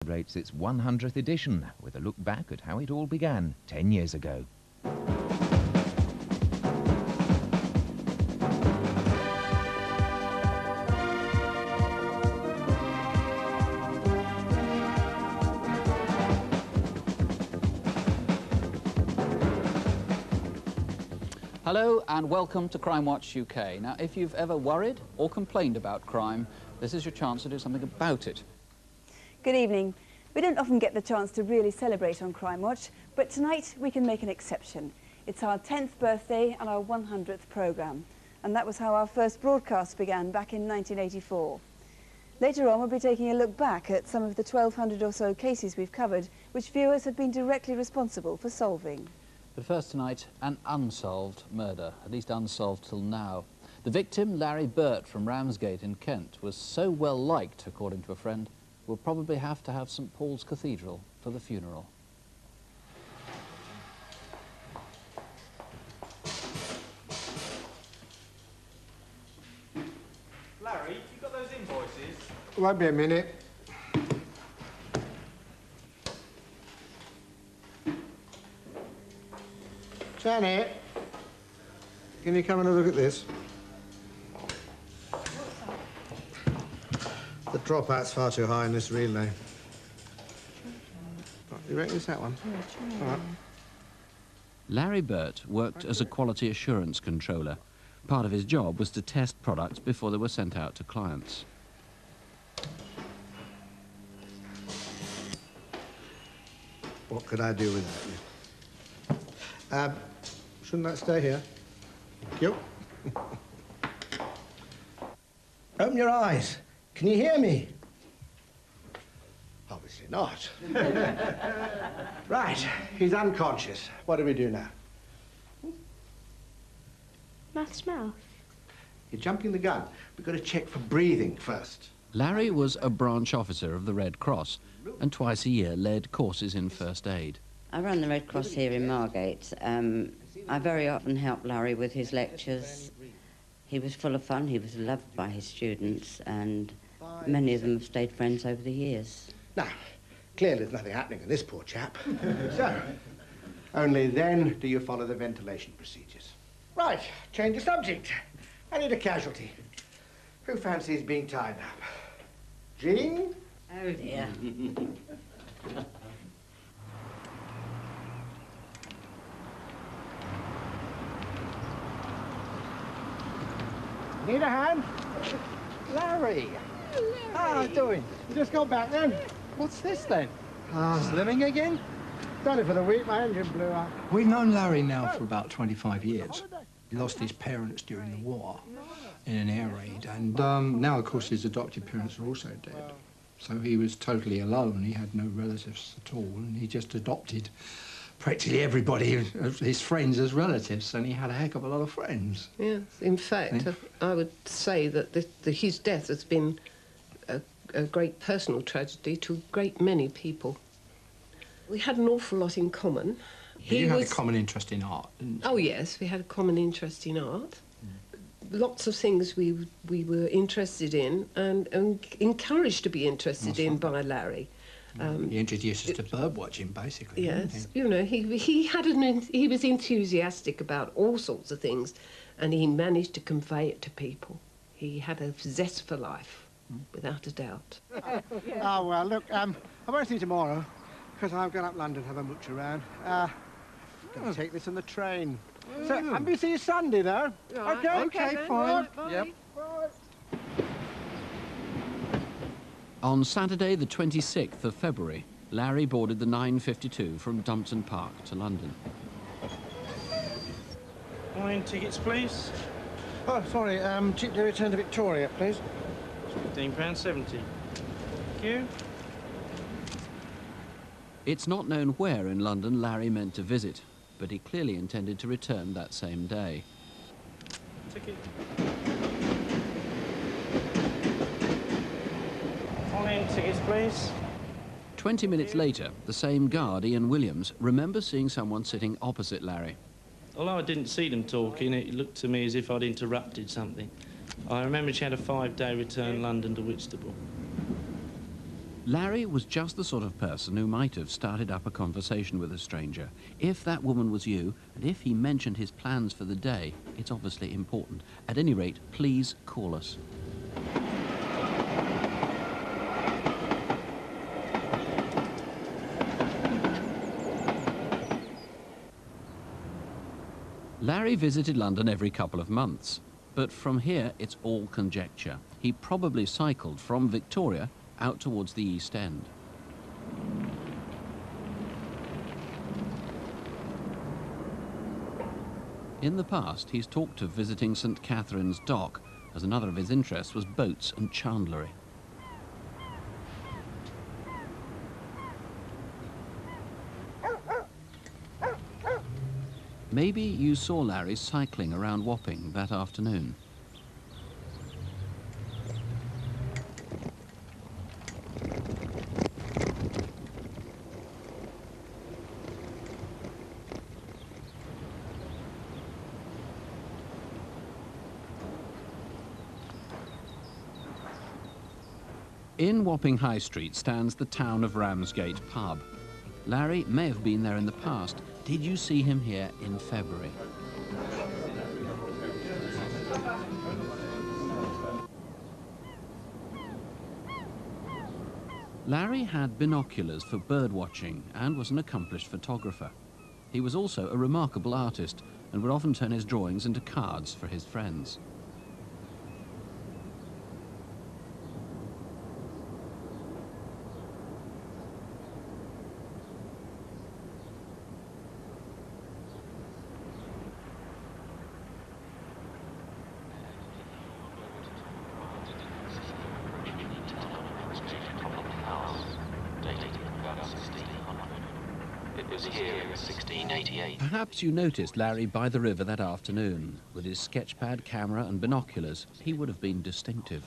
celebrates its 100th edition with a look back at how it all began 10 years ago. Hello and welcome to Crimewatch UK. Now, if you've ever worried or complained about crime, this is your chance to do something about it. Good evening. We don't often get the chance to really celebrate on Crimewatch, but tonight we can make an exception. It's our 10th birthday and our 100th programme, and that was how our first broadcast began back in 1984. Later on, we'll be taking a look back at some of the 1,200 or so cases we've covered, which viewers have been directly responsible for solving. But first tonight, an unsolved murder, at least unsolved till now. The victim, Larry Burt from Ramsgate in Kent, was so well liked, according to a friend, we'll probably have to have St Paul's Cathedral for the funeral. Larry, you got those invoices? Won't be a minute. Janet, can you come and have a look at this? The dropout's far too high in this relay. You reckon it's that one? All right. Larry Burt worked as a quality assurance controller. Part of his job was to test products before they were sent out to clients. What could I do without you? Shouldn't that stay here? Thank you. Open your eyes. Can you hear me? Obviously not. Right, he's unconscious. What do we do now? Mouth to mouth. You're jumping the gun. We've got to check for breathing first. Larry was a branch officer of the Red Cross and twice a year led courses in first aid. I run the Red Cross here in Margate. I very often help Larry with his lectures. He was full of fun, he was loved by his students, and many of them have stayed friends over the years. Now, clearly there's nothing happening in this poor chap. So, only then do you follow the ventilation procedures. Right, change the subject. I need a casualty. Who fancies being tied up? Jean? Oh, dear. Need a hand? Larry! How are you doing? You just got back then? What's this then? Slimming again? Done it for the week, my engine blew up. We've known Larry now for about 25 years. He lost his parents during the war in an air raid, and now, of course, his adopted parents are also dead. So he was totally alone. He had no relatives at all, and he just adopted practically everybody of his friends as relatives, and he had a heck of a lot of friends. Yes, in fact, I would say that his death has been a great personal tragedy to a great many people. We had an awful lot in common. You had a common interest in art, didn't you? Oh, yes, we had a common interest in art. Lots of things we were interested in and encouraged to be interested in by Larry. He introduced us to bird watching, basically. Yes, you know, he was enthusiastic about all sorts of things, and he managed to convey it to people. He had a zest for life, without a doubt. Oh, well, look, I won't see you tomorrow, because I'm going up London to have a mooch around. Gonna take this on the train. So, I'm going to see you Sunday, though. Right. Okay, fine. Bye. Yep. On Saturday, the 26th of February, Larry boarded the 9:52 from Dumpton Park to London. Morning tickets, please. Oh, sorry, cheap day return to Victoria, please. £15.70. Thank you. It's not known where in London Larry meant to visit, but he clearly intended to return that same day. Ticket. Morning tickets, please. 20 minutes later, the same guard, Ian Williams, remembers seeing someone sitting opposite Larry. Although I didn't see them talking, it looked to me as if I'd interrupted something. I remember she had a 5-day return London to Whitstable. Larry was just the sort of person who might have started up a conversation with a stranger. If that woman was you, and if he mentioned his plans for the day, it's obviously important. At any rate, please call us. Larry visited London every couple of months, but from here it's all conjecture. He probably cycled from Victoria out towards the East End. In the past, he's talked of visiting St. Catherine's Dock, as another of his interests was boats and chandlery. Maybe you saw Larry cycling around Wapping that afternoon. In Wapping High Street stands the Town of Ramsgate pub. Larry may have been there in the past. Did you see him here in February? Larry had binoculars for bird watching and was an accomplished photographer. He was also a remarkable artist and would often turn his drawings into cards for his friends. Perhaps you noticed Larry by the river that afternoon. With his sketchpad, camera and binoculars, he would have been distinctive.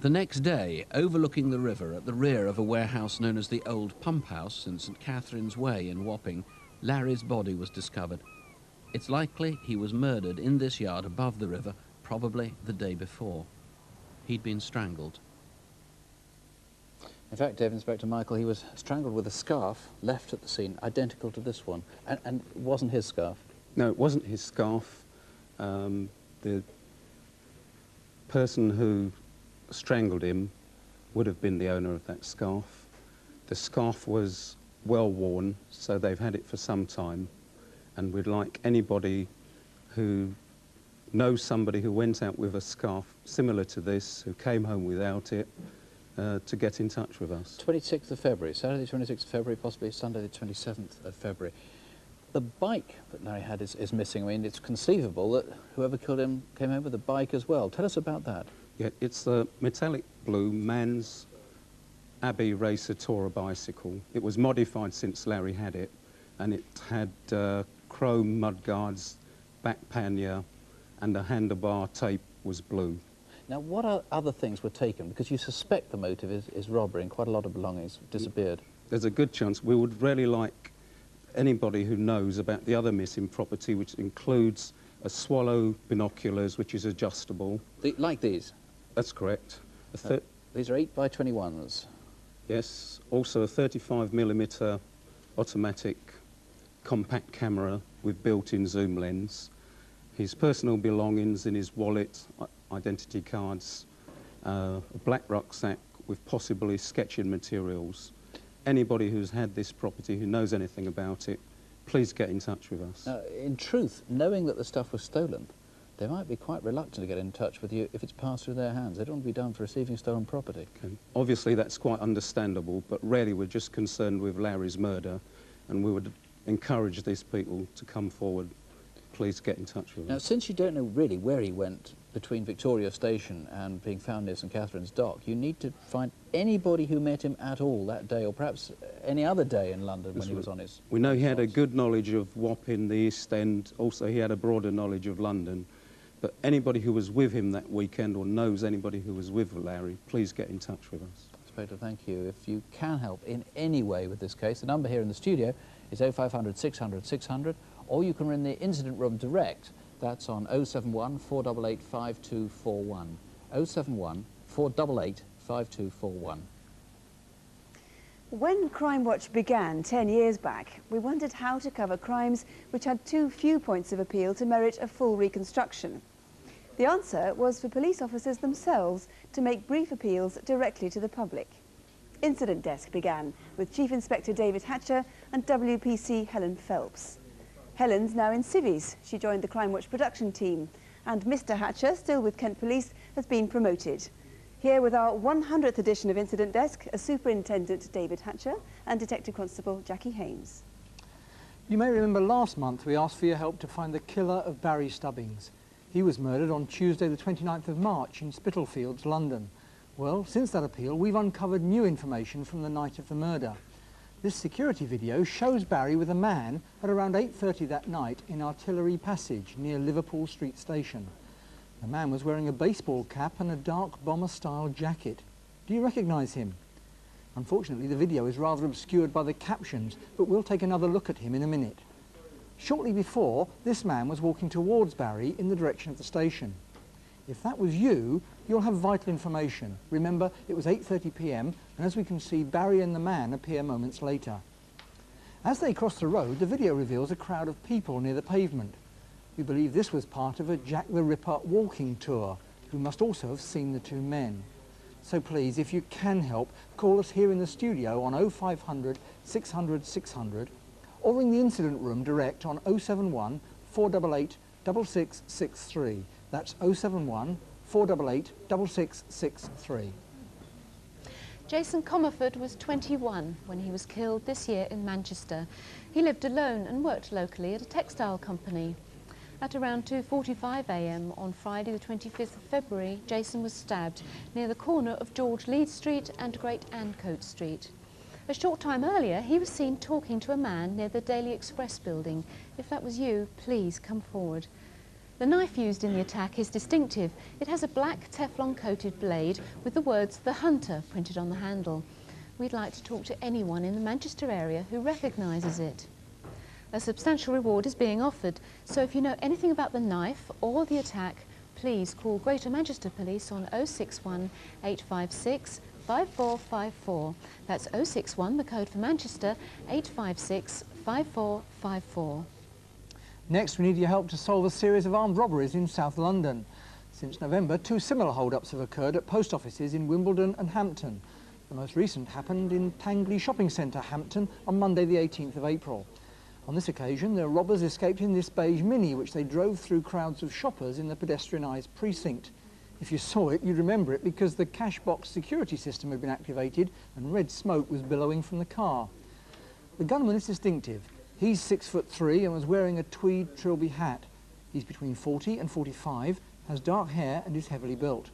The next day, overlooking the river at the rear of a warehouse known as the Old Pump House in St. Catherine's Way in Wapping, Larry's body was discovered. It's likely he was murdered in this yard above the river, probably the day before. He'd been strangled. In fact, David Inspector Michael, he was strangled with a scarf left at the scene, identical to this one. And it wasn't his scarf? No, it wasn't his scarf. The person who strangled him would have been the owner of that scarf. The scarf was well worn, so they've had it for some time, and we'd like anybody who knows somebody who went out with a scarf similar to this, who came home without it, to get in touch with us. 26th of February, Saturday 26th of February, possibly Sunday the 27th of February. The bike that Larry had is missing. I mean, it's conceivable that whoever killed him came home with a bike as well. Tell us about that. Yeah, it's the metallic blue Man's Abbey Racer Tourer bicycle. It was modified since Larry had it, and it had chrome mudguards, back pannier, and the handlebar tape was blue. Now, what other things were taken? Because you suspect the motive is robbery, and quite a lot of belongings disappeared. There's a good chance. We would really like anybody who knows about the other missing property, which includes a Swallow binoculars, which is adjustable. Like these? That's correct. These are 8x21s. Yes, also a 35mm automatic compact camera with built-in zoom lens. His personal belongings in his wallet, identity cards, a black rucksack with possibly sketching materials. Anybody who's had this property, who knows anything about it, please get in touch with us. In truth, knowing that the stuff was stolen, they might be quite reluctant to get in touch with you if it's passed through their hands. They don't want to be done for receiving stolen property. Okay. Obviously, that's quite understandable, but really we're just concerned with Larry's murder, and we would encourage these people to come forward. Please get in touch with us. Now, since you don't know really where he went between Victoria Station and being found near St. Catherine's Dock, you need to find anybody who met him at all that day, or perhaps any other day in London when he was on his... We know he had a good knowledge of Wapping, the East End. Also, he had a broader knowledge of London. But anybody who was with him that weekend or knows anybody who was with Larry, please get in touch with us. Mr. Pater, thank you. If you can help in any way with this case, the number here in the studio is 0500 600 600, or you can ring the incident room direct. That's on 071 488 5241. 071 488 5241. When Crimewatch began 10 years back, we wondered how to cover crimes which had too few points of appeal to merit a full reconstruction. The answer was for police officers themselves to make brief appeals directly to the public. Incident Desk began with Chief Inspector David Hatcher and WPC Helen Phelps. Helen's now in Civvies. She joined the Crimewatch production team, and Mr. Hatcher, still with Kent Police, has been promoted. Here with our 100th edition of Incident Desk are Superintendent David Hatcher and Detective Constable Jackie Haynes. You may remember last month we asked for your help to find the killer of Barry Stubbings. He was murdered on Tuesday the 29th of March in Spitalfields, London. Well, since that appeal, we've uncovered new information from the night of the murder. This security video shows Barry with a man at around 8:30 that night in Artillery Passage near Liverpool Street Station. The man was wearing a baseball cap and a dark bomber-style jacket. Do you recognise him? Unfortunately, the video is rather obscured by the captions, but we'll take another look at him in a minute. Shortly before, this man was walking towards Barry in the direction of the station. If that was you, you'll have vital information. Remember, it was 8:30 p.m, and as we can see, Barry and the man appear moments later. As they cross the road, the video reveals a crowd of people near the pavement. We believe this was part of a Jack the Ripper walking tour, who must also have seen the two men. So please, if you can help, call us here in the studio on 0500 600 600, or ring the incident room direct on 071 488 6663. That's 071 488 6663. Jason Comerford was 21 when he was killed this year in Manchester. He lived alone and worked locally at a textile company. At around 2:45 a.m. on Friday the 25th of February, Jason was stabbed near the corner of George Leeds Street and Great Ancoat Street. A short time earlier, he was seen talking to a man near the Daily Express building. If that was you, please come forward. The knife used in the attack is distinctive. It has a black Teflon-coated blade with the words "The Hunter" printed on the handle. We'd like to talk to anyone in the Manchester area who recognises it. A substantial reward is being offered, so if you know anything about the knife or the attack, please call Greater Manchester Police on 061 856 5454. That's 061, the code for Manchester, 856 5454. Next, we need your help to solve a series of armed robberies in South London. Since November, two similar hold-ups have occurred at post offices in Wimbledon and Hampton. The most recent happened in Tangley Shopping Centre, Hampton, on Monday the 18th of April. On this occasion, the robbers escaped in this beige Mini, which they drove through crowds of shoppers in the pedestrianised precinct. If you saw it, you'd remember it because the cash box security system had been activated and red smoke was billowing from the car. The gunman is distinctive. He's 6'3" and was wearing a tweed trilby hat. He's between 40 and 45, has dark hair and is heavily built.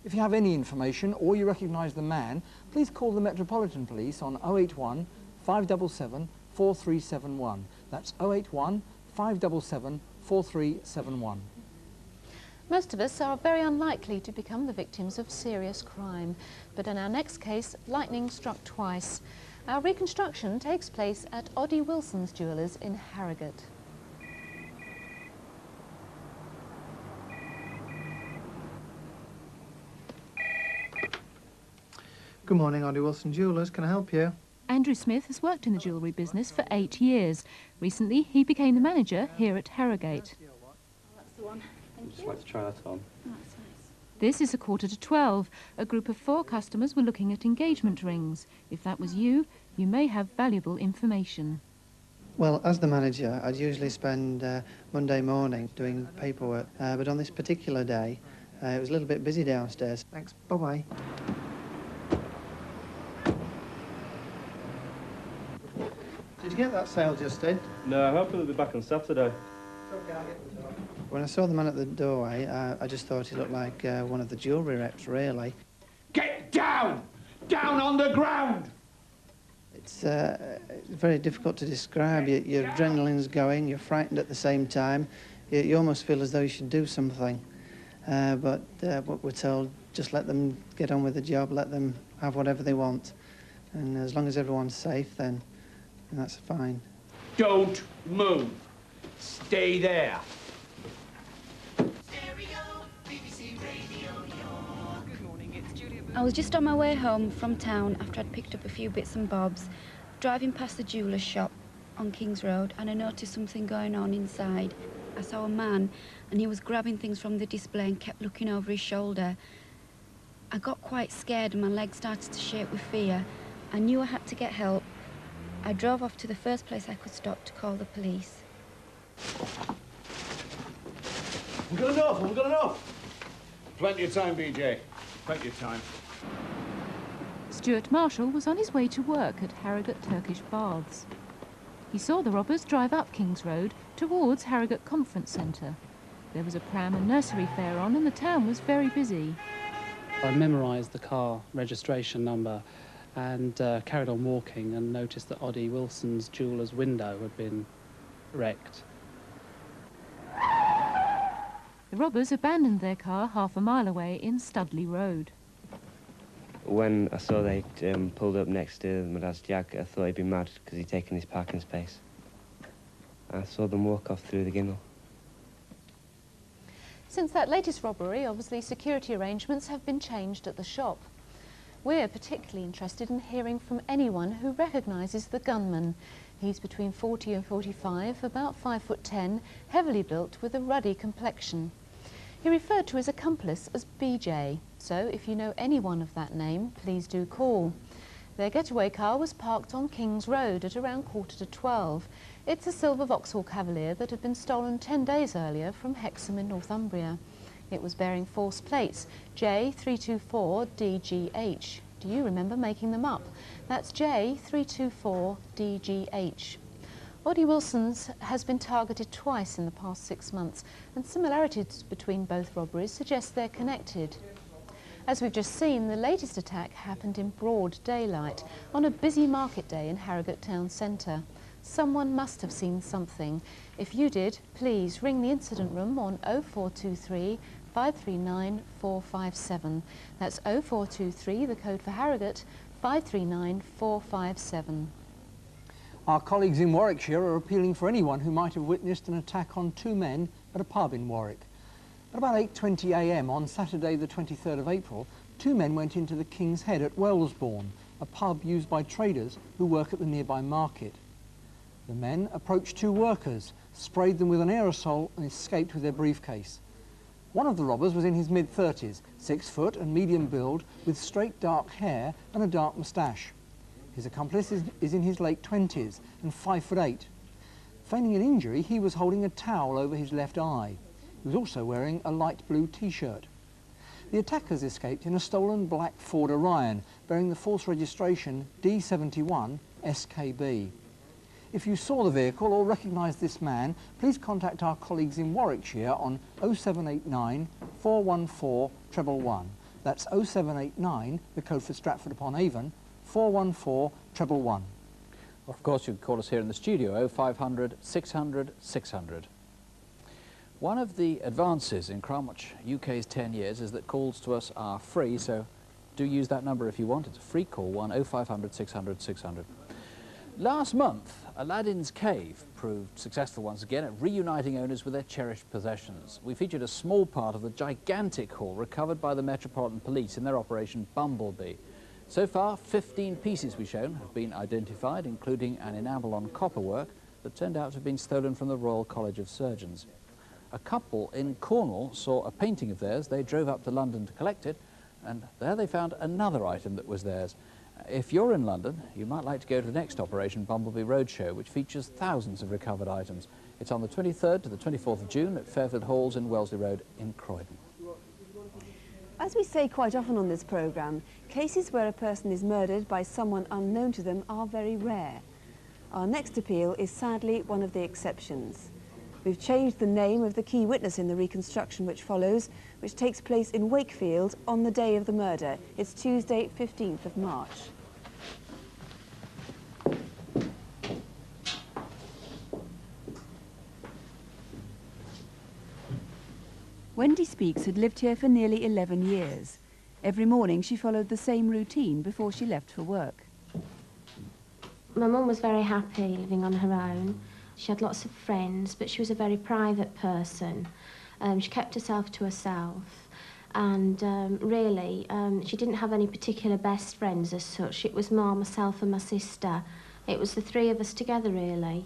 If you have any information or you recognise the man, please call the Metropolitan Police on 081 577 4371. That's 081 577 4371. Most of us are very unlikely to become the victims of serious crime, but in our next case, lightning struck twice. Our reconstruction takes place at Oddie Wilson's Jewellers in Harrogate. Good morning, Oddie Wilson Jewellers. Can I help you? Andrew Smith has worked in the jewellery business for 8 years. Recently, he became the manager here at Harrogate. That's the one. Thank you. Just like to try that on. Oh, that's nice. This is 11:45. A group of 4 customers were looking at engagement rings. If that was you, you may have valuable information. Well, as the manager, I'd usually spend Monday morning doing paperwork, but on this particular day, it was a little bit busy downstairs. Thanks. Bye-bye. Did you get that sale just in? No, I hope they'll be back on Saturday. When I saw the man at the doorway, I just thought he looked like one of the jewellery reps, really. Get down! Down on the ground! It's very difficult to describe. Your adrenaline's going, you're frightened at the same time. You almost feel as though you should do something. But what we're told, just let them get on with the job, let them have whatever they want. And as long as everyone's safe, then that's fine. Don't move. Stay there. I was just on my way home from town after I'd picked up a few bits and bobs, driving past the jeweller's shop on King's Road, and I noticed something going on inside. I saw a man, and he was grabbing things from the display and kept looking over his shoulder. I got quite scared and my legs started to shake with fear. I knew I had to get help. I drove off to the first place I could stop to call the police. We've got enough, we've got enough. Plenty of time, BJ. Plenty of time. Stuart Marshall was on his way to work at Harrogate Turkish Baths. He saw the robbers drive up King's Road towards Harrogate Conference Centre. There was a pram and nursery fair on and the town was very busy. I memorised the car registration number and carried on walking and noticed that Oddie Wilson's jeweller's window had been wrecked. The robbers abandoned their car half a mile away in Studley Road. When I saw they'd pulled up next to my dad's Jag, I thought he'd be mad because he'd taken his parking space. I saw them walk off through the ginnel. Since that latest robbery, obviously security arrangements have been changed at the shop. We're particularly interested in hearing from anyone who recognises the gunman. He's between 40 and 45, about 5'10", heavily built with a ruddy complexion. He referred to his accomplice as BJ, so if you know anyone of that name, please do call. Their getaway car was parked on King's Road at around 11:45. It's a silver Vauxhall Cavalier that had been stolen 10 days earlier from Hexham in Northumbria. It was bearing false plates, J324DGH. Do you remember making them up? That's J324DGH. Oddie Wilson's has been targeted twice in the past 6 months, and similarities between both robberies suggest they're connected. As we've just seen, the latest attack happened in broad daylight on a busy market day in Harrogate Town Centre. Someone must have seen something. If you did, please ring the incident room on 0423 539 457. That's 0423, the code for Harrogate, 539 457. Our colleagues in Warwickshire are appealing for anyone who might have witnessed an attack on 2 men at a pub in Warwick. At about 8:20 a.m. on Saturday the 23rd of April, 2 men went into the King's Head at Wellesbourne, a pub used by traders who work at the nearby market. The men approached 2 workers, sprayed them with an aerosol and escaped with their briefcase. One of the robbers was in his mid-30s, 6 foot and medium build, with straight dark hair and a dark moustache. His accomplice is in his late 20s and 5'8". Feigning an injury, he was holding a towel over his left eye. He was also wearing a light blue T-shirt. The attackers escaped in a stolen black Ford Orion, bearing the false registration D71 SKB. If you saw the vehicle or recognised this man, please contact our colleagues in Warwickshire on 0789 414 111. That's 0789, the code for Stratford upon Avon, 414 111. Of course, you can call us here in the studio, 0500 600 600. One of the advances in Crimewatch UK's 10 years is that calls to us are free, so do use that number if you want. It's a free call, 0500 600 600. Last month, Aladdin's Cave proved successful once again at reuniting owners with their cherished possessions. We featured a small part of the gigantic haul recovered by the Metropolitan Police in their Operation Bumblebee. So far, 15 pieces we've shown have been identified, including an enamel on copperwork that turned out to have been stolen from the Royal College of Surgeons. A couple in Cornwall saw a painting of theirs. They drove up to London to collect it, and there they found another item that was theirs. If you're in London, you might like to go to the next Operation Bumblebee Roadshow, which features thousands of recovered items. It's on the 23rd to the 24th of June at Fairfield Halls in Wellesley Road in Croydon. As we say quite often on this programme, cases where a person is murdered by someone unknown to them are very rare. Our next appeal is sadly one of the exceptions. We've changed the name of the key witness in the reconstruction which follows, which takes place in Wakefield on the day of the murder. It's Tuesday, 15th of March. Wendy Speakes had lived here for nearly 11 years. Every morning she followed the same routine before she left for work. My mum was very happy living on her own. She had lots of friends, but she was a very private person. She kept herself to herself, and really, she didn't have any particular best friends as such. It was more myself and my sister. It was the three of us together, really.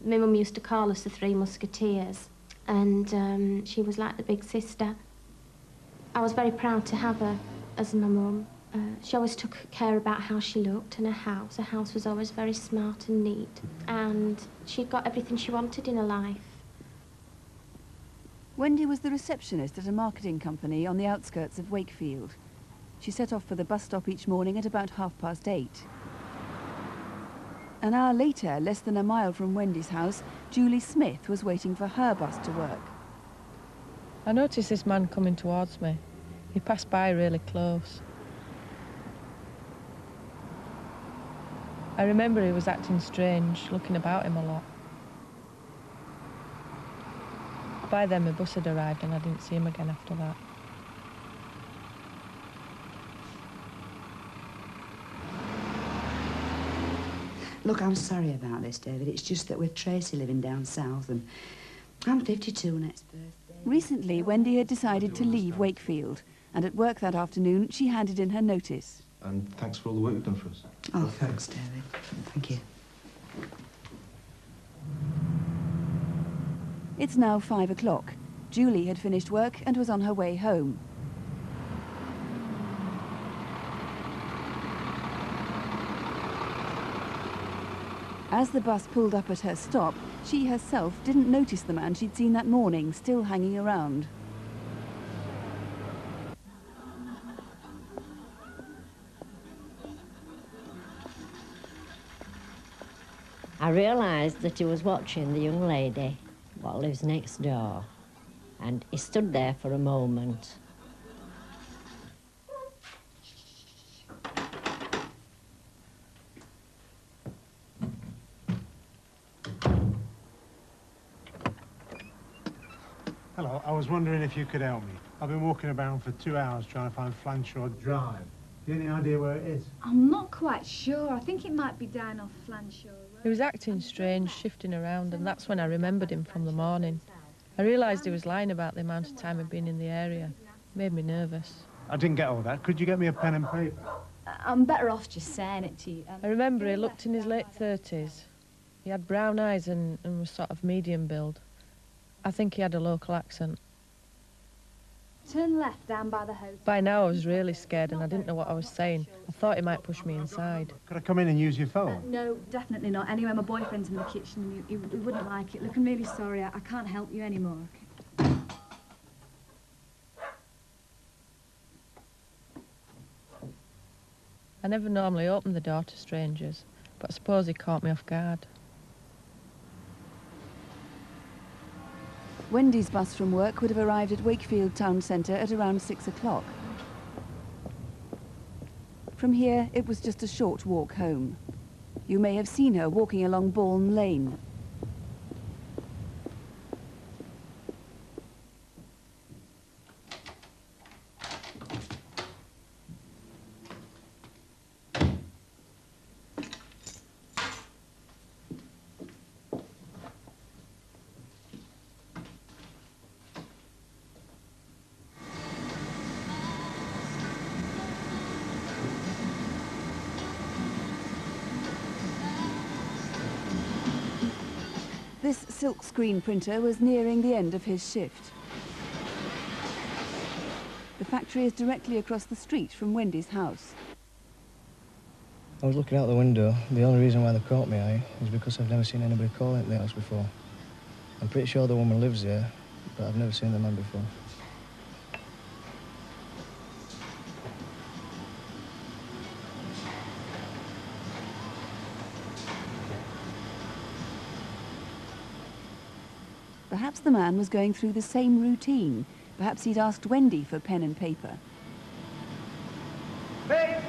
My mum used to call us the Three Musketeers, and she was like the big sister. I was very proud to have her as my mum. She always took care about how she looked and her house. Her house was always very smart and neat, and she'd got everything she wanted in her life. Wendy was the receptionist at a marketing company on the outskirts of Wakefield. She set off for the bus stop each morning at about 8:30. An hour later, less than a mile from Wendy's house, Julie Smith was waiting for her bus to work. I noticed this man coming towards me. He passed by really close. I remember he was acting strange, looking about him a lot. By then my bus had arrived and I didn't see him again after that. Look, I'm sorry about this, David. It's just that with Tracy living down south and I'm 52 next birthday. Recently, Wendy had decided to leave Wakefield, and at work that afternoon she handed in her notice. And thanks for all the work you've done for us. Oh, thanks, David. Thank you. It's now 5 o'clock. Julie had finished work and was on her way home. As the bus pulled up at her stop, she herself didn't notice the man she'd seen that morning still hanging around. I realised that he was watching the young lady what lives next door, and he stood there for a moment. Hello, I was wondering if you could help me. I've been walking around for 2 hours trying to find Flanshaw Drive. Do you have any idea where it is? I'm not quite sure. I think it might be down off Flanshaw Road. He was acting strange, shifting around, and that's when I remembered him from the morning. I realised he was lying about the amount of time he'd been in the area. It made me nervous. I didn't get all that. Could you get me a pen and paper? I'm better off just saying it to you. I remember he looked in his late 30s. He had brown eyes and was sort of medium build. I think he had a local accent. Turn left down by the hotel. By now I was really scared and I didn't know what I was saying. I thought he might push me inside. Could I come in and use your phone? No, definitely not. Anyway, my boyfriend's in the kitchen and he wouldn't like it. Look, I'm really sorry. I can't help you anymore. I never normally open the door to strangers, but I suppose he caught me off guard. Wendy's bus from work would have arrived at Wakefield town centre at around 6 o'clock. From here, it was just a short walk home. You may have seen her walking along Bourne Lane. This silk screen printer was nearing the end of his shift. The factory is directly across the street from Wendy's house. I was looking out the window. The only reason why they caught me eye is because I've never seen anybody call it the house before. I'm pretty sure the woman lives here, but I've never seen the man before. Perhaps the man was going through the same routine. Perhaps he'd asked Wendy for pen and paper. Hey!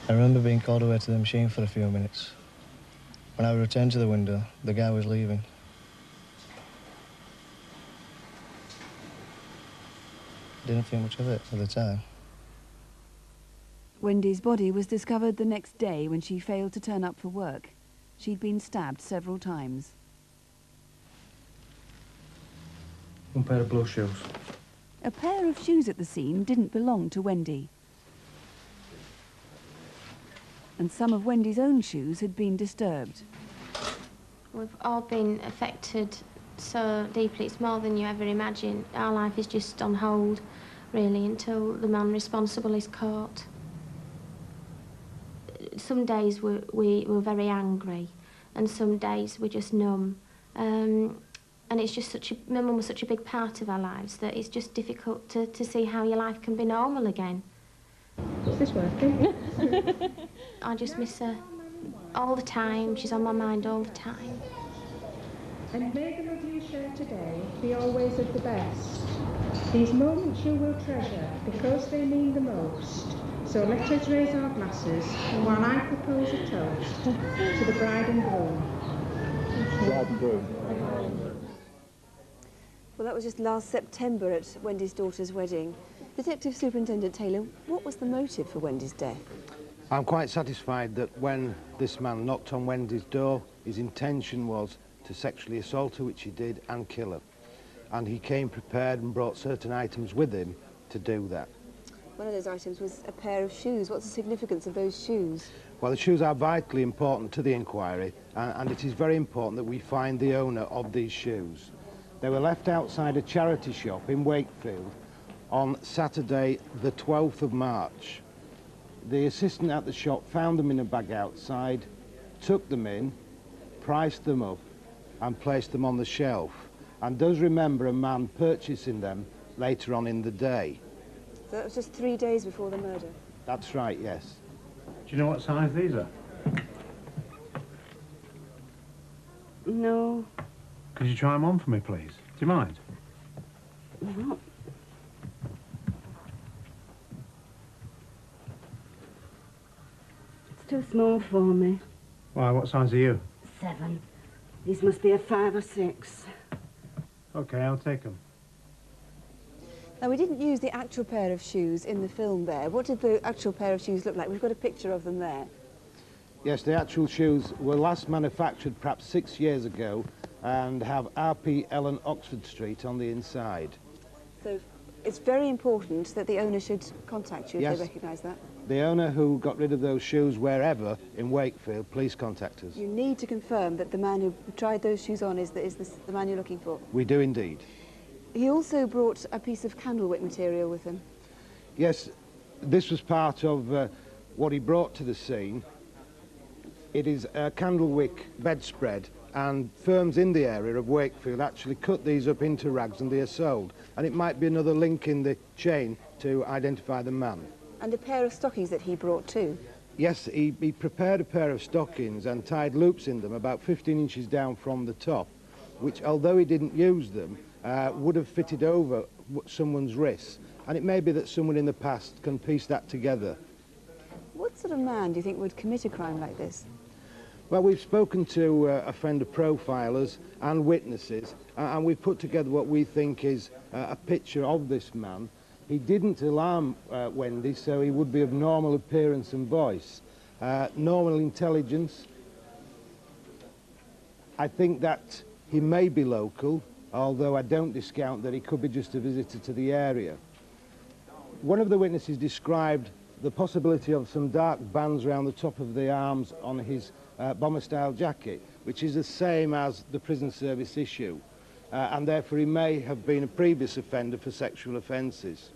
I remember being called away to the machine for a few minutes. When I returned to the window, the guy was leaving. Didn't think much of it at the time. Wendy's body was discovered the next day when she failed to turn up for work. She'd been stabbed several times. One pair of blue shoes. A pair of shoes at the scene didn't belong to Wendy. And some of Wendy's own shoes had been disturbed. We've all been affected so deeply, it's more than you ever imagine. Our life is just on hold, really, until the man responsible is caught. Some days we're very angry, and some days we're just numb. And it's just my mum was such a big part of our lives that it's just difficult to see how your life can be normal again. Is this working? I just miss her all the time. She's on my mind all the time. And may the love you share today be always of the best. These moments you will treasure because they mean the most. So let us raise our glasses while I propose a toast to the bride and groom. Bride and groom. Well, that was just last September at Wendy's daughter's wedding. Detective Superintendent Taylor, what was the motive for Wendy's death? I'm quite satisfied that when this man knocked on Wendy's door, his intention was to sexually assault her, which he did, and kill her. And he came prepared and brought certain items with him to do that. One of those items was a pair of shoes. What's the significance of those shoes? Well, the shoes are vitally important to the inquiry, and it is very important that we find the owner of these shoes. They were left outside a charity shop in Wakefield on Saturday, the 12th of March. The assistant at the shop found them in a bag outside, took them in, priced them up, and placed them on the shelf, and does remember a man purchasing them later on in the day. So that was just 3 days before the murder? That's right, yes. Do you know what size these are? No. Could you try them on for me, please? Do you mind? No. It's too small for me. Why, what size are you? 7. These must be a 5 or 6. OK, I'll take them. Now, we didn't use the actual pair of shoes in the film there. What did the actual pair of shoes look like? We've got a picture of them there. Yes, the actual shoes were last manufactured perhaps 6 years ago and have RP Ellen Oxford Street on the inside. So it's very important that the owner should contact you if Yes. they recognise that. The owner who got rid of those shoes wherever in Wakefield, please contact us. You need to confirm that the man who tried those shoes on is the man you're looking for. We do indeed. He also brought a piece of candlewick material with him. Yes, this was part of what he brought to the scene. It is a candlewick bedspread, and firms in the area of Wakefield actually cut these up into rags and they are sold. And it might be another link in the chain to identify the man. And a pair of stockings that he brought too. Yes, he prepared a pair of stockings and tied loops in them about 15 inches down from the top, which, although he didn't use them, would have fitted over someone's wrists. And it may be that someone in the past can piece that together. What sort of man do you think would commit a crime like this? Well, we've spoken to offender profilers and witnesses, and we've put together what we think is a picture of this man. He didn't alarm Wendy, so he would be of normal appearance and voice. Normal intelligence. I think that he may be local, although I don't discount that he could be just a visitor to the area. One of the witnesses described the possibility of some dark bands around the top of the arms on his bomber-style jacket, which is the same as the prison service issue, and therefore he may have been a previous offender for sexual offences.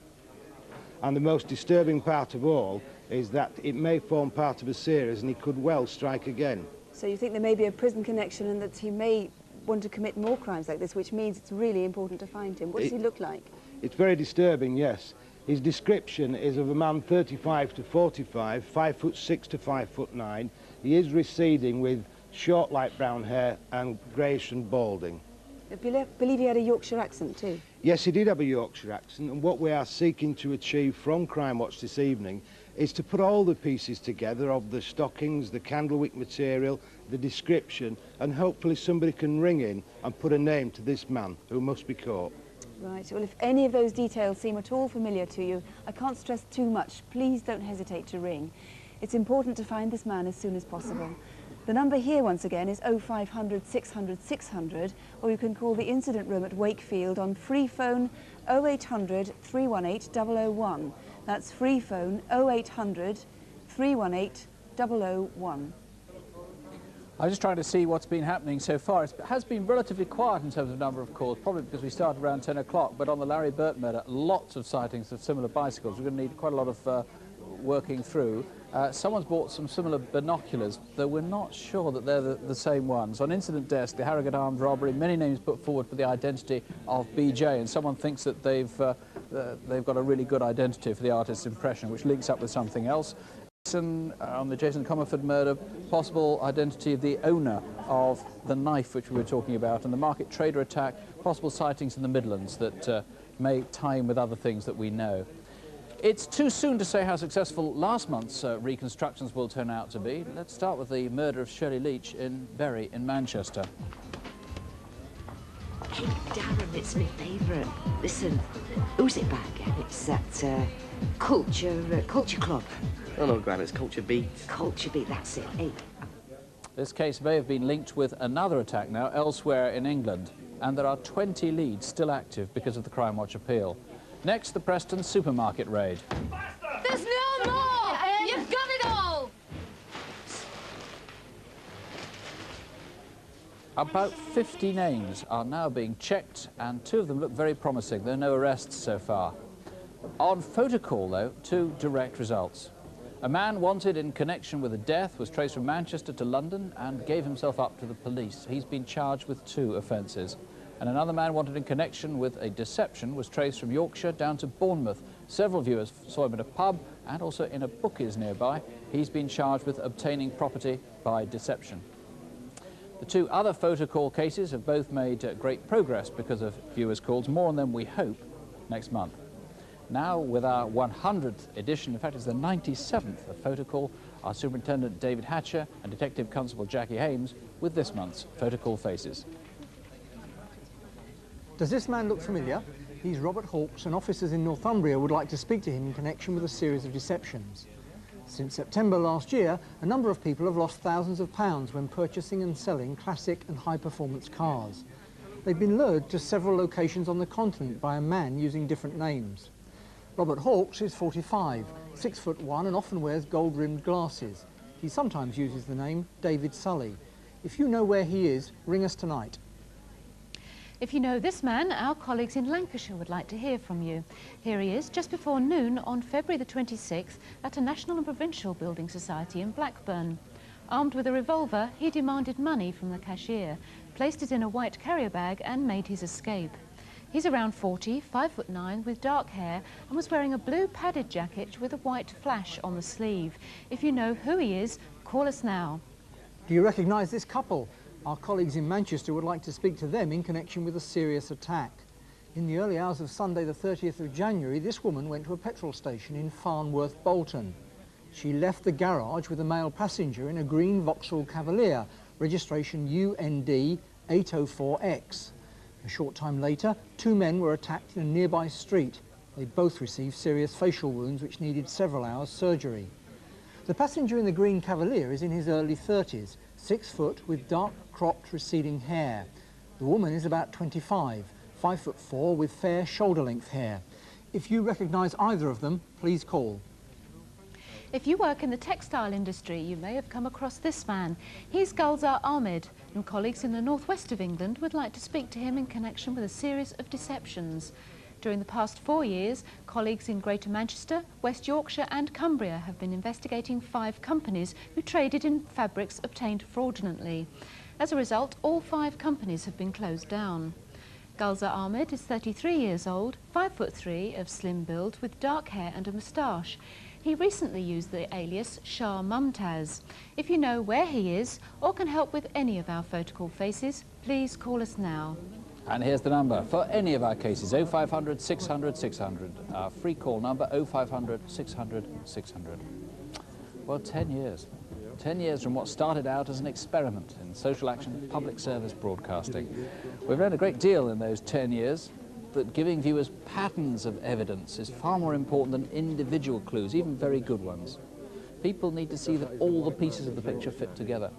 And the most disturbing part of all is that it may form part of a series and he could well strike again. So you think there may be a prison connection and that he may want to commit more crimes like this, which means it's really important to find him. What does he look like? It's very disturbing, yes. His description is of a man 35 to 45, 5'6" to 5'9". He is receding with short light brown hair and greyish and balding. I believe he had a Yorkshire accent too. Yes, he did have a Yorkshire accent, and what we are seeking to achieve from Crimewatch this evening is to put all the pieces together of the stockings, the candlewick material, the description, and hopefully somebody can ring in and put a name to this man who must be caught. Right, well, if any of those details seem at all familiar to you, I can't stress too much, please don't hesitate to ring. It's important to find this man as soon as possible. The number here, once again, is 0500 600 600, or you can call the incident room at Wakefield on free phone 0800 318 001. That's free phone 0800 318 001. I was just trying to see what's been happening so far. It has been relatively quiet in terms of number of calls, probably because we started around 10 o'clock, but on the Larry Burt murder, lots of sightings of similar bicycles. We're going to need quite a lot of working through. Someone's bought some similar binoculars, though we're not sure that they're the same ones. On incident desk, the Harrogate armed robbery, many names put forward for the identity of BJ, and someone thinks that they've got a really good identity for the artist's impression, which links up with something else. On the Jason Comerford murder, possible identity of the owner of the knife which we were talking about, and the market trader attack, possible sightings in the Midlands that may tie in with other things that we know. It's too soon to say how successful last month's reconstructions will turn out to be. Let's start with the murder of Shirley Leach in Bury in Manchester. Hey, Darren, it's my favourite. Listen, who's it by again? It's that Culture Club. Oh no, Gran, it's Culture Beat. Culture Beat, that's it. Hey. This case may have been linked with another attack now elsewhere in England, and there are 20 leads still active because of the Crimewatch appeal. Next, the Preston supermarket raid. There's no more! You've got it all! About 50 names are now being checked, and 2 of them look very promising. There are no arrests so far. On photocall, though, 2 direct results. A man wanted in connection with a death was traced from Manchester to London and gave himself up to the police. He's been charged with 2 offences. And another man wanted in connection with a deception was traced from Yorkshire down to Bournemouth. Several viewers saw him at a pub and also in a bookies nearby. He's been charged with obtaining property by deception. The 2 other photocall cases have both made great progress because of viewers' calls. More on them, we hope, next month. Now, with our 100th edition, in fact, it's the 97th of photocall, our Superintendent David Hatcher and Detective Constable Jackie Hames with this month's photocall faces. Does this man look familiar? He's Robert Hawkes, and officers in Northumbria would like to speak to him in connection with a series of deceptions. Since September last year, a number of people have lost thousands of pounds when purchasing and selling classic and high-performance cars. They've been lured to several locations on the continent by a man using different names. Robert Hawkes is 45, 6'1", and often wears gold-rimmed glasses. He sometimes uses the name David Sully. If you know where he is, ring us tonight. If you know this man, our colleagues in Lancashire would like to hear from you. Here he is, just before noon on February the 26th at a National and Provincial Building Society in Blackburn. Armed with a revolver, he demanded money from the cashier, placed it in a white carrier bag and made his escape. He's around 40, 5'9", with dark hair and was wearing a blue padded jacket with a white flash on the sleeve. If you know who he is, call us now. Do you recognise this couple? Our colleagues in Manchester would like to speak to them in connection with a serious attack. In the early hours of Sunday the 30th of January, this woman went to a petrol station in Farnworth, Bolton. She left the garage with a male passenger in a green Vauxhall Cavalier, registration UND 804X. A short time later, 2 men were attacked in a nearby street. They both received serious facial wounds which needed several hours' surgery. The passenger in the green Cavalier is in his early 30s, 6 foot with dark cropped receding hair. The woman is about 25, 5'4", with fair shoulder-length hair. If you recognise either of them, please call. If you work in the textile industry, you may have come across this man. He's Gulzar Ahmed, and colleagues in the northwest of England would like to speak to him in connection with a series of deceptions. During the past 4 years, colleagues in Greater Manchester, West Yorkshire and Cumbria have been investigating 5 companies who traded in fabrics obtained fraudulently. As a result, all 5 companies have been closed down. Gulzar Ahmed is 33 years old, 5'3", of slim build with dark hair and a moustache. He recently used the alias Shah Mumtaz. If you know where he is or can help with any of our photocall faces, please call us now. And here's the number for any of our cases, 0500 600 600. Our free call number, 0500 600 600. Well, 10 years. 10 years from what started out as an experiment in social action, public service broadcasting. We've learned a great deal in those 10 years, that giving viewers patterns of evidence is far more important than individual clues, even very good ones. People need to see that all the pieces of the picture fit together.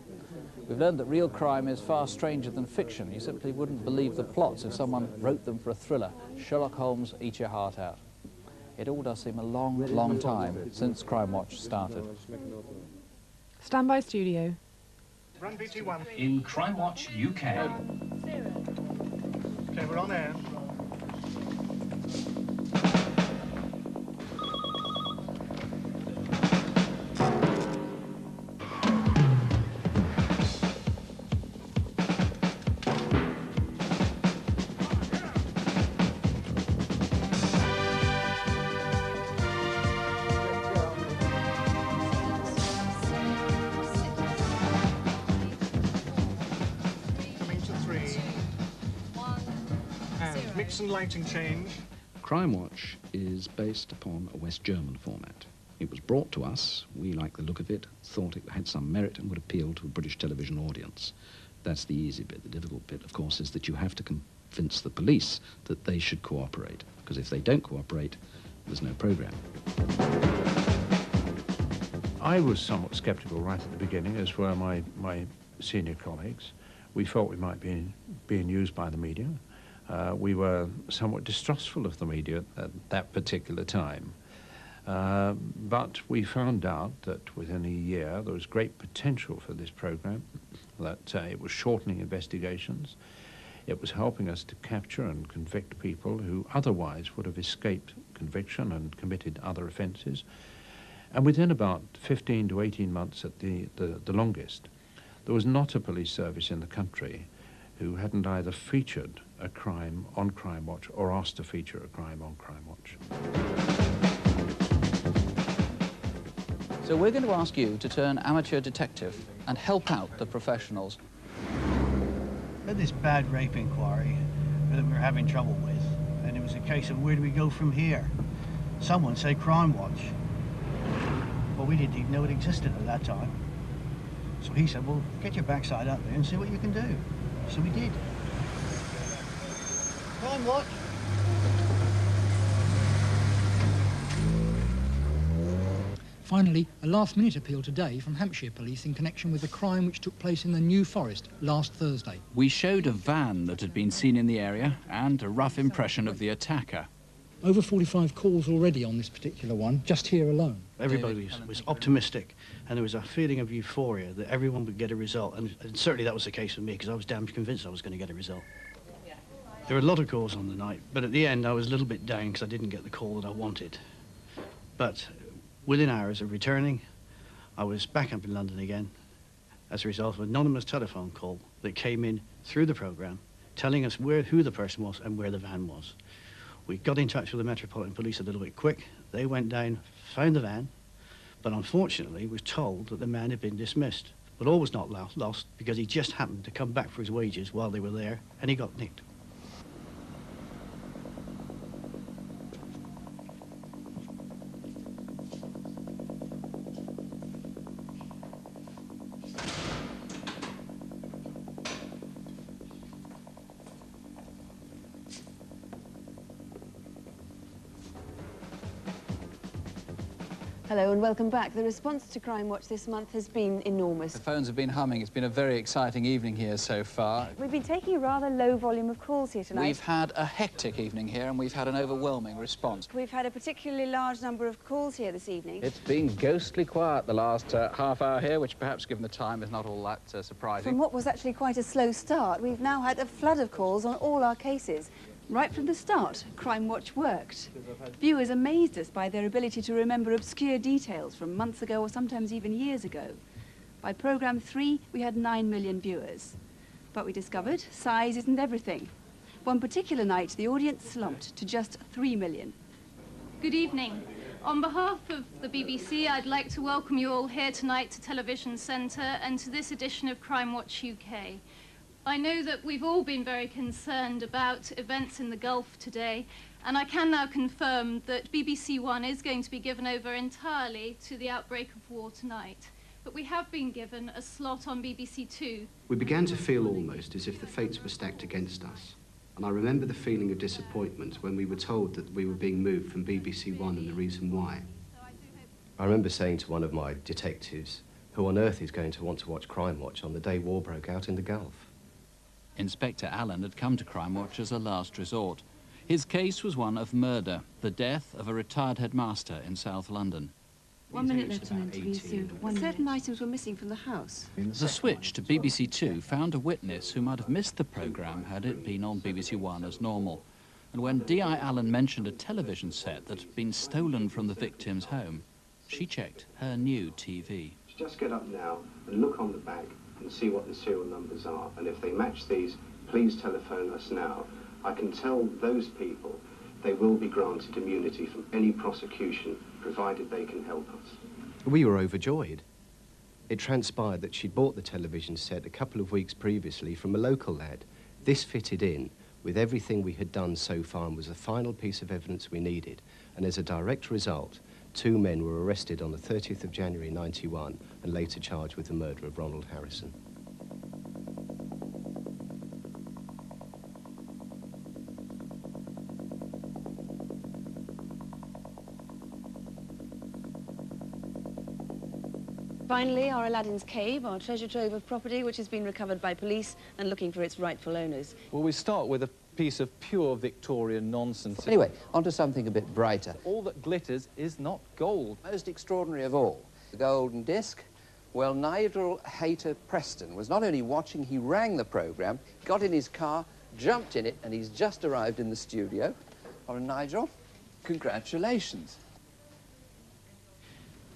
We've learned that real crime is far stranger than fiction. You simply wouldn't believe the plots if someone wrote them for a thriller. Sherlock Holmes, eat your heart out. It all does seem a long, long time since Crimewatch started. Standby studio. Run BT1. In Crimewatch UK. Okay, we're on air. And lighting change. Crimewatch is based upon a West German format. It was brought to us, we liked the look of it, thought it had some merit and would appeal to a British television audience. That's the easy bit. The difficult bit, of course, is that you have to convince the police that they should cooperate, because if they don't cooperate, there's no programme. I was somewhat sceptical right at the beginning, as were my senior colleagues. We felt we might be being used by the media. We were somewhat distrustful of the media at that particular time. But we found out that within a year there was great potential for this program, that it was shortening investigations, it was helping us to capture and convict people who otherwise would have escaped conviction and committed other offences. And within about 15 to 18 months at the longest, there was not a police service in the country who hadn't either featured a crime on Crimewatch or asked to feature a crime on Crimewatch. So we're going to ask you to turn amateur detective and help out the professionals. We had this bad rape inquiry that we were having trouble with, and it was a case of where do we go from here? Someone said Crimewatch. Well, we didn't even know it existed at that time. So he said, well, get your backside up there and see what you can do. So we did. Crimewatch. Finally, a last-minute appeal today from Hampshire Police in connection with the crime which took place in the New Forest last Thursday. We showed a van that had been seen in the area and a rough impression of the attacker. Over 45 calls already on this particular one, just here alone. Everybody was optimistic, and there was a feeling of euphoria that everyone would get a result, and certainly that was the case for me, because I was damn convinced I was going to get a result. There were a lot of calls on the night, but at the end I was a little bit down because I didn't get the call that I wanted. But within hours of returning, I was back up in London again as a result of an anonymous telephone call that came in through the programme telling us who the person was and where the van was. We got in touch with the Metropolitan Police a little bit quick. They went down, found the van, but unfortunately was told that the man had been dismissed. But all was not lost because he just happened to come back for his wages while they were there, and he got nicked. Hello and welcome back. The response to Crimewatch this month has been enormous. The phones have been humming. It's been a very exciting evening here so far. We've been taking a rather low volume of calls here tonight. We've had a hectic evening here and we've had an overwhelming response. We've had a particularly large number of calls here this evening. It's been ghostly quiet the last half hour here, which perhaps given the time is not all that surprising. From what was actually quite a slow start, we've now had a flood of calls on all our cases. Right from the start, Crimewatch worked. Viewers amazed us by their ability to remember obscure details from months ago or sometimes even years ago. By programme 3, we had 9 million viewers. But we discovered size isn't everything. One particular night, the audience slumped to just 3 million. Good evening. On behalf of the BBC, I'd like to welcome you all here tonight to Television Centre and to this edition of Crimewatch UK. I know that we've all been very concerned about events in the Gulf today, and I can now confirm that BBC One is going to be given over entirely to the outbreak of war tonight. But we have been given a slot on BBC Two. We began to feel almost as if the fates were stacked against us. And I remember the feeling of disappointment when we were told that we were being moved from BBC One and the reason why. I remember saying to one of my detectives, who on earth is going to want to watch Crimewatch on the day war broke out in the Gulf? Inspector Allen had come to Crimewatch as a last resort. His case was one of murder, the death of a retired headmaster in South London. 1 minute left on interview, Sue. Certain items were missing from the house. The switch to BBC Two found a witness who might have missed the programme had it been on BBC One as normal. And when D.I. Allen mentioned a television set that had been stolen from the victim's home, she checked her new TV. Just get up now and look on the back and see what the serial numbers are. And if they match these, please telephone us now. I can tell those people they will be granted immunity from any prosecution, provided they can help us. We were overjoyed. It transpired that she'd bought the television set a couple of weeks previously from a local lad. This fitted in with everything we had done so far and was the final piece of evidence we needed. And as a direct result, 2 men were arrested on the 30th of January 91 and later charged with the murder of Ronald Harrison. Finally, our Aladdin's Cave, our treasure trove of property which has been recovered by police and looking for its rightful owners. Well, we start with a piece of pure Victorian nonsense. Anyway, onto something a bit brighter. All that glitters is not gold. Most extraordinary of all, the golden disc. Well, Nigel Hayter Preston was not only watching, he rang the programme, got in his car, jumped in it, and he's just arrived in the studio. Well, Nigel, congratulations.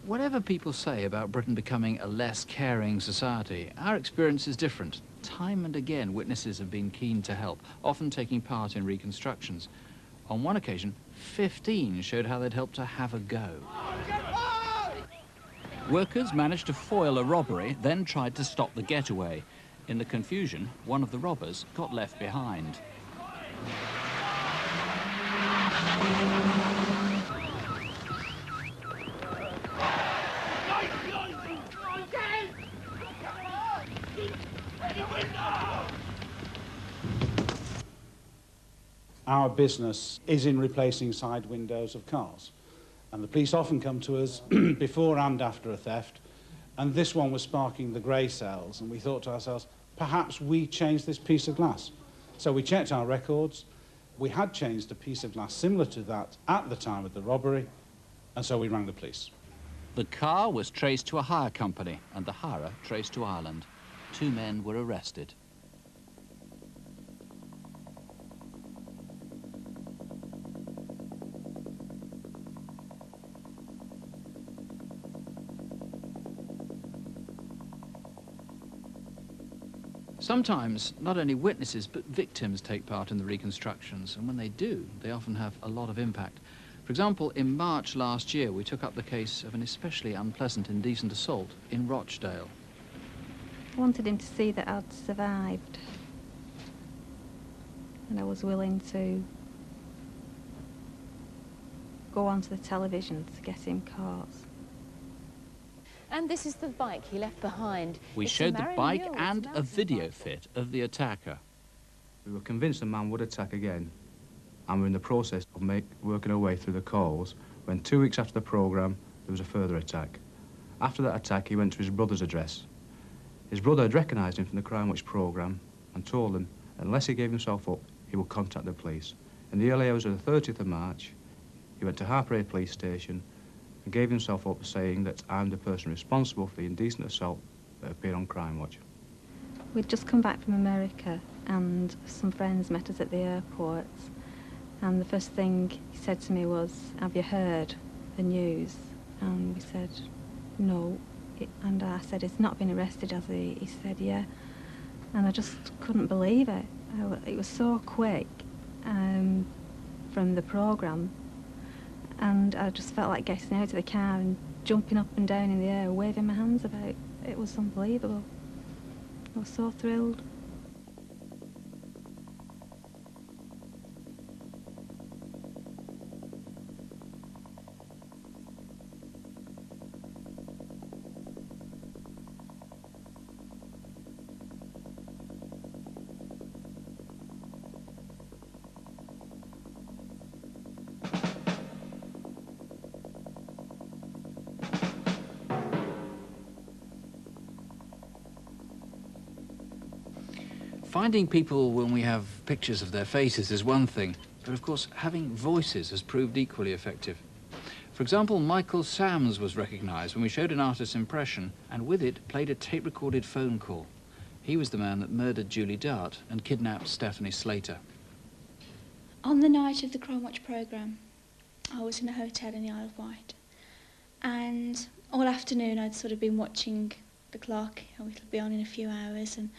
Whatever people say about Britain becoming a less caring society, our experience is different. Time and again, witnesses have been keen to help, often taking part in reconstructions. On one occasion, 15 showed how they'd helped to have a go. Workers managed to foil a robbery, then tried to stop the getaway. In the confusion, one of the robbers got left behind. Our business is in replacing side windows of cars. And the police often come to us before and after a theft. And this one was sparking the grey cells. And we thought to ourselves, perhaps we changed this piece of glass. So we checked our records. We had changed a piece of glass similar to that at the time of the robbery. And so we rang the police. The car was traced to a hire company and the hirer traced to Ireland. 2 men were arrested. Sometimes, not only witnesses, but victims take part in the reconstructions, and when they do, they often have a lot of impact. For example, in March last year, we took up the case of an especially unpleasant indecent assault in Rochdale. I wanted him to see that I'd survived, and I was willing to go onto the television to get him caught. And this is the bike he left behind. We showed the bike and a video fit of the attacker. We were convinced the man would attack again, and we're in the process of working our way through the calls when 2 weeks after the programme, there was a further attack. After that attack, he went to his brother's address. His brother had recognised him from the Crimewatch programme and told him unless he gave himself up, he would contact the police. In the early hours of the 30th of March, he went to Harper Police Station and gave himself up, saying that I'm the person responsible for the indecent assault that appeared on Crimewatch. We'd just come back from America and some friends met us at the airport, and the first thing he said to me was, "Have you heard the news?" And we said, "No." And I said, "He's not been arrested, has he?" He said, "Yeah." And I just couldn't believe it. It was so quick from the programme. And I just felt like getting out of the car and jumping up and down in the air, waving my hands about. It was unbelievable. I was so thrilled. Finding people when we have pictures of their faces is one thing, but of course having voices has proved equally effective. For example, Michael Sams was recognised when we showed an artist's impression and with it played a tape-recorded phone call. He was the man that murdered Julie Dart and kidnapped Stephanie Slater. On the night of the Crimewatch programme, I was in a hotel in the Isle of Wight, and all afternoon I'd sort of been watching the clock, and it'll be on in a few hours, and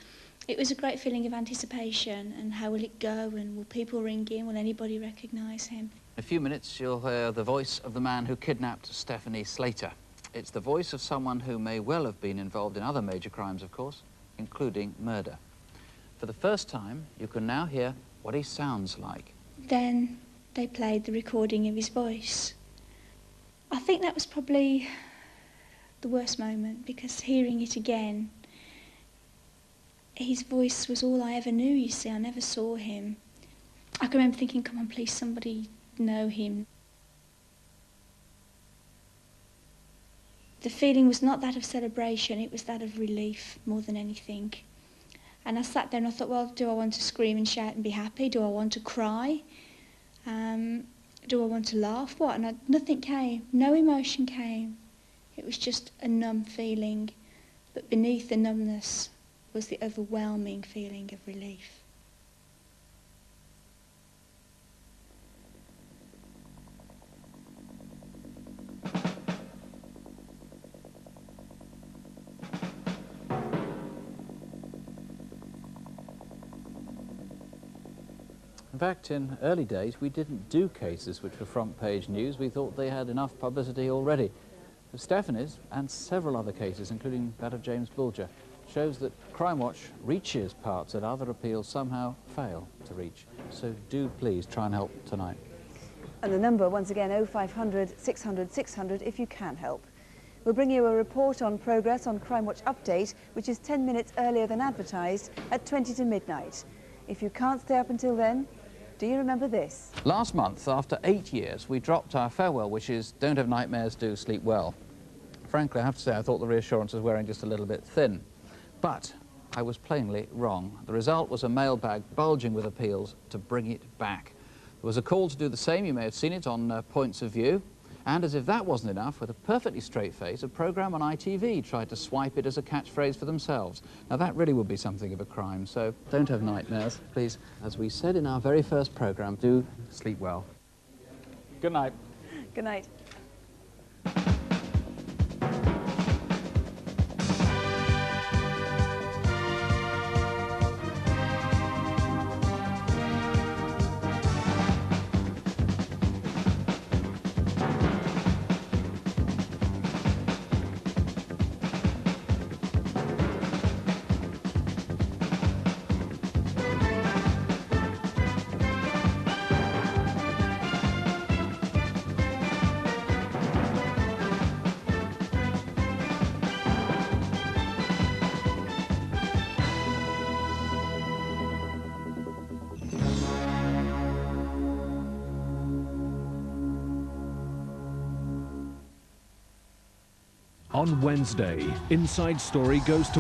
it was a great feeling of anticipation, and how will it go, and will people ring in, will anybody recognise him? In a few minutes you'll hear the voice of the man who kidnapped Stephanie Slater. It's the voice of someone who may well have been involved in other major crimes, of course, including murder. For the first time, you can now hear what he sounds like. Then they played the recording of his voice. I think that was probably the worst moment, because hearing it again, his voice was all I ever knew, you see. I never saw him. I can remember thinking, come on, please, somebody know him. The feeling was not that of celebration, it was that of relief more than anything. And I sat there and I thought, well, do I want to scream and shout and be happy? Do I want to cry? Do I want to laugh? What? And nothing came. No emotion came. It was just a numb feeling. But beneath the numbness was the overwhelming feeling of relief. In fact, in early days, we didn't do cases which were front-page news. We thought they had enough publicity already. But Stephanie's and several other cases, including that of James Bulger, shows that Crimewatch reaches parts that other appeals somehow fail to reach. So do please try and help tonight. And the number, once again, 0500 600 600 if you can help. We'll bring you a report on progress on Crimewatch Update, which is 10 minutes earlier than advertised, at 20 to midnight. If you can't stay up until then, do you remember this? Last month, after 8 years, we dropped our farewell wishes, don't have nightmares, do sleep well. Frankly, I have to say, I thought the reassurance was wearing just a little bit thin. But I was plainly wrong. The result was a mailbag bulging with appeals to bring it back. There was a call to do the same, you may have seen it on Points of View. And as if that wasn't enough, with a perfectly straight face, a programme on ITV tried to swipe it as a catchphrase for themselves. Now that really would be something of a crime, so don't have nightmares, please. As we said in our very first programme, do sleep well. Good night. Good night. On Wednesday, Inside Story goes to